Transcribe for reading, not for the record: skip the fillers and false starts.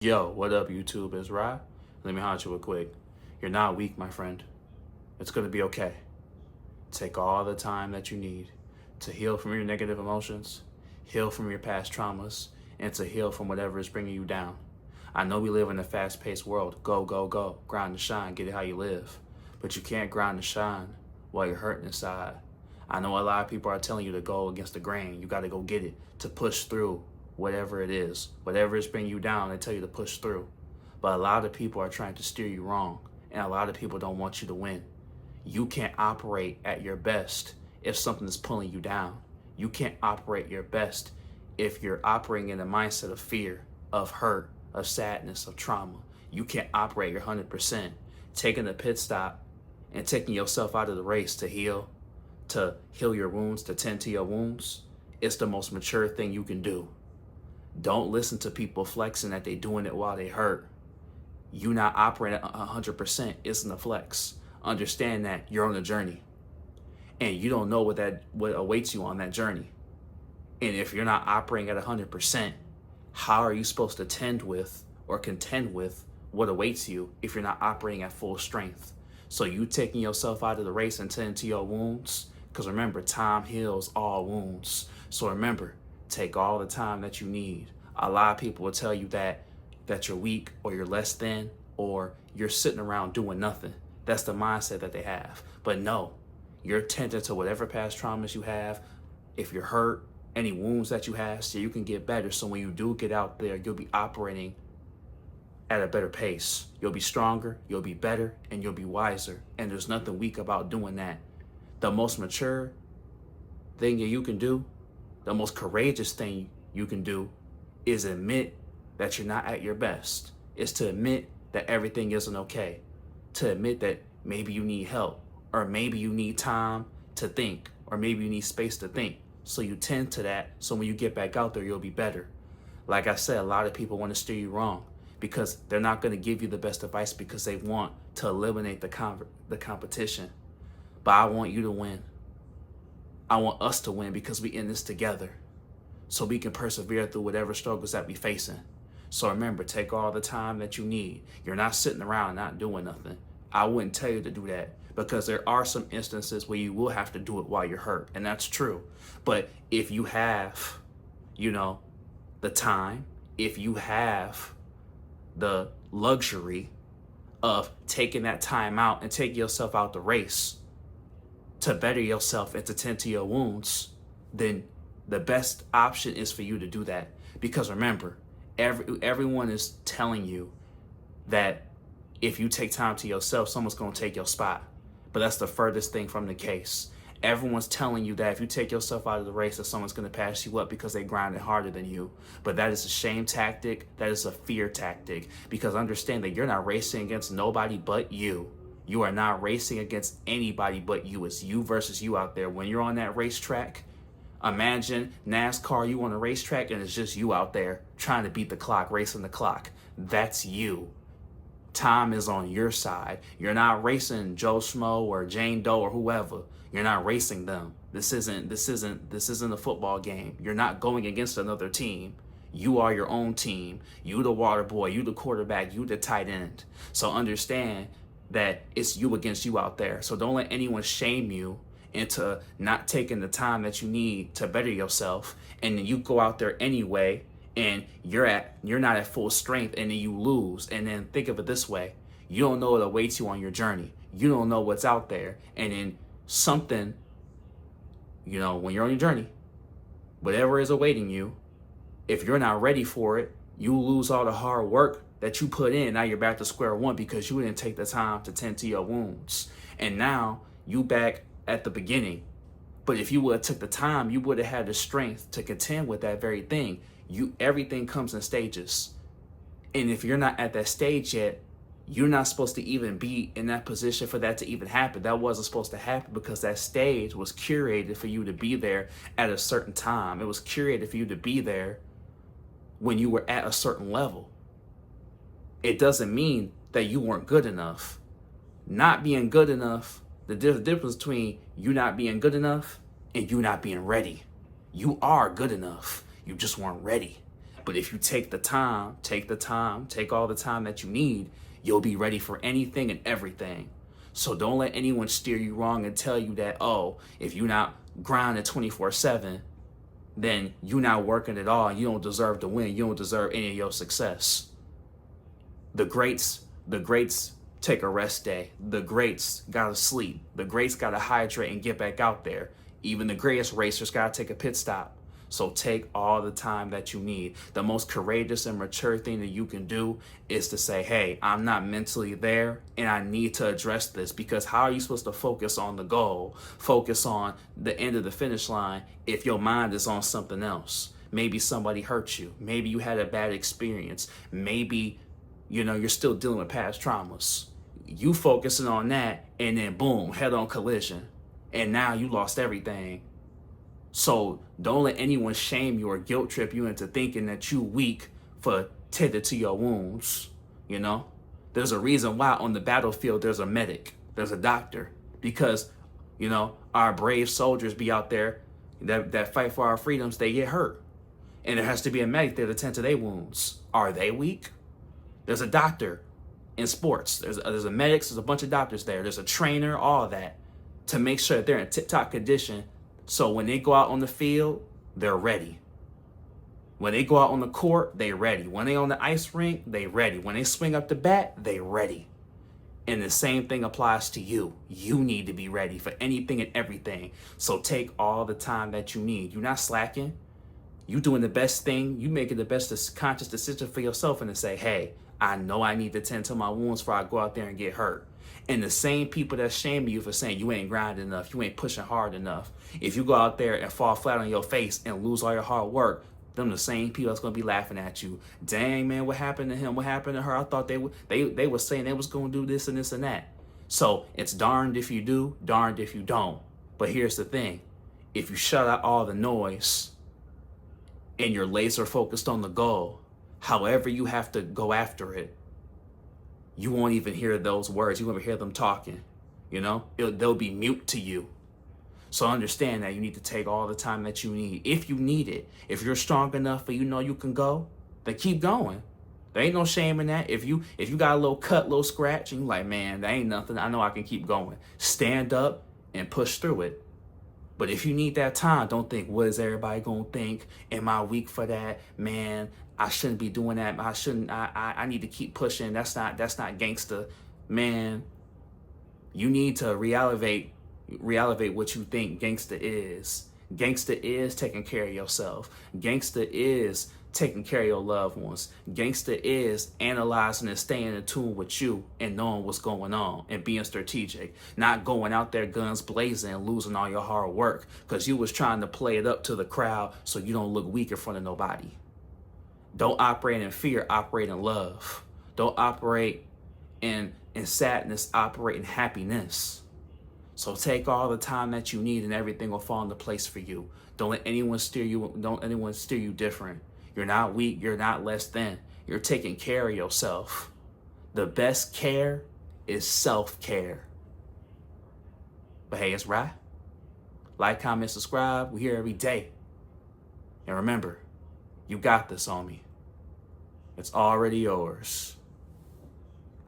Yo, what up, YouTube? It's Rye. Let me haunt you real quick. You're not weak, my friend. It's gonna be okay. Take all the time that you need to heal from your negative emotions, heal from your past traumas, and to heal from whatever is bringing you down. I know we live in a fast-paced world. Go, go, go. Grind and shine. Get it how you live. But you can't grind and shine while you're hurting inside. I know a lot of people are telling you to go against the grain. You got to go get it, to push through whatever it is. Whatever is bringing you down, they tell you to push through. But a lot of people are trying to steer you wrong, and a lot of people don't want you to win. You can't operate at your best if something is pulling you down. You can't operate your best if you're operating in a mindset of fear, of hurt, of sadness, of trauma. You can't operate your 100%. Taking a pit stop and taking yourself out of the race to heal your wounds, to tend to your wounds, it's the most mature thing you can do. Don't listen to people flexing that they doing it while they hurt. You not operating at 100% isn't a flex. Understand that you're on a journey, and you don't know what awaits you on that journey. And if you're not operating at 100%, how are you supposed to tend with or contend with what awaits you if you're not operating at full strength? So you taking yourself out of the race and tending to your wounds, because remember, time heals all wounds. So remember, take all the time that you need. A lot of people will tell you that you're weak or you're less than or you're sitting around doing nothing. That's the mindset that they have. But no, you're tending to whatever past traumas you have. If you're hurt, any wounds that you have, so you can get better. So when you do get out there, you'll be operating at a better pace. You'll be stronger, you'll be better, and you'll be wiser. And there's nothing weak about doing that. The most mature thing that you can do, the most courageous thing you can do, is admit that you're not at your best. Is to admit that everything isn't okay. To admit that maybe you need help, or maybe you need time to think, or maybe you need space to think. So you tend to that, so when you get back out there, you'll be better. Like I said, a lot of people want to steer you wrong because they're not going to give you the best advice because they want to eliminate the competition. But I want you to win. I want us to win because we in this together, so we can persevere through whatever struggles that we facing. So remember, take all the time that you need. You're not sitting around not doing nothing. I wouldn't tell you to do that because there are some instances where you will have to do it while you're hurt, and that's true. But if you have, the time, if you have the luxury of taking that time out and taking yourself out the race to better yourself and to tend to your wounds, then the best option is for you to do that. Because remember, everyone is telling you that if you take time to yourself, someone's going to take your spot. But that's the furthest thing from the case. Everyone's telling you that if you take yourself out of the race, that someone's going to pass you up because they grinded harder than you. But that is a shame tactic. That is a fear tactic. Because understand that you're not racing against nobody but you. You are not racing against anybody but you. It's you versus you out there. When you're on that racetrack, imagine NASCAR, you on a racetrack, and it's just you out there trying to beat the clock, racing the clock. That's you. Time is on your side. You're not racing Joe Schmo or Jane Doe or whoever. You're not racing them. This isn't a football game. You're not going against another team. You are your own team. You the water boy, you the quarterback, you the tight end. So understand that it's you against you out there. So don't let anyone shame you into not taking the time that you need to better yourself, and then you go out there anyway and you're not at full strength, and then you lose. And then think of it this way: you don't know what awaits you on your journey. You don't know what's out there, and then something, when you're on your journey, whatever is awaiting you, if you're not ready for it, you lose all the hard work that you put in. Now you're back to square one because you didn't take the time to tend to your wounds, and now you back at the beginning. But if you would have took the time, you would have had the strength to contend with that very thing. Everything comes in stages. And if you're not at that stage yet, you're not supposed to even be in that position for that to even happen. That wasn't supposed to happen because that stage was curated for you to be there at a certain time. It was curated for you to be there when you were at a certain level. It doesn't mean that you weren't good enough. Not being good enough, the difference between you not being good enough and you not being ready. You are good enough. You just weren't ready. But if you take all the time that you need, you'll be ready for anything and everything. So don't let anyone steer you wrong and tell you that, oh, if you're not grinding 24/7, then you're not working at all. You don't deserve to win. You don't deserve any of your success. The greats take a rest day. The greats gotta sleep. The greats gotta hydrate and get back out there. Even the greatest racers gotta take a pit stop. So take all the time that you need. The most courageous and mature thing that you can do is to say, hey, I'm not mentally there and I need to address this, because how are you supposed to focus on the goal, focus on the end of the finish line if your mind is on something else? Maybe somebody hurt you. Maybe you had a bad experience. Maybe, you're still dealing with past traumas. You focusing on that and then boom, head on collision. And now you lost everything. So don't let anyone shame you or guilt trip you into thinking that you weak for tending to your wounds. There's a reason why on the battlefield there's a medic, there's a doctor, because our brave soldiers be out there that fight for our freedoms. They get hurt, and there has to be a medic there to tend to their wounds. Are they weak? There's a doctor in sports. There's a medic. There's a bunch of doctors there. There's a trainer. All of that to make sure that they're in tip-top condition. So when they go out on the field, they're ready. When they go out on the court, they ready. When they on the ice rink, they ready. When they swing up the bat, they ready. And the same thing applies to you. You need to be ready for anything and everything. So take all the time that you need. You're not slacking. You doing the best thing. You making the best conscious decision for yourself and to say, hey, I know I need to tend to my wounds before I go out there and get hurt. And the same people that shame you for saying you ain't grinding enough, you ain't pushing hard enough, if you go out there and fall flat on your face and lose all your hard work, them the same people that's gonna be laughing at you. Dang, man, what happened to him? What happened to her? I thought they were saying they was gonna do this and this and that. So it's darned if you do, darned if you don't. But here's the thing: if you shut out all the noise and you're laser focused on the goal, however you have to go after it, you won't even hear those words. You won't even hear them talking. They'll be mute to you. So understand that you need to take all the time that you need. If you need it, if you're strong enough and you can go, then keep going. There ain't no shame in that. If you got a little cut, little scratch, and you're like, man, that ain't nothing, I know I can keep going. Stand up and push through it. But if you need that time, don't think, what is everybody gonna think? Am I weak for that? Man, I shouldn't be doing that. I need to keep pushing. That's not gangsta. Man, you need to reelevate what you think gangsta is. Gangsta is taking care of yourself. Gangsta is taking care of your loved ones. Gangsta is analyzing and staying in tune with you and knowing what's going on and being strategic. Not going out there guns blazing and losing all your hard work because you was trying to play it up to the crowd so you don't look weak in front of nobody. Don't operate in fear, operate in love. Don't operate in sadness, operate in happiness. So take all the time that you need and everything will fall into place for you. Don't let anyone steer you different. You're not weak, you're not less than. You're taking care of yourself. The best care is self-care. But hey, it's Rye. Like, comment, subscribe. We're here every day. And remember, you got this, homie. It's already yours.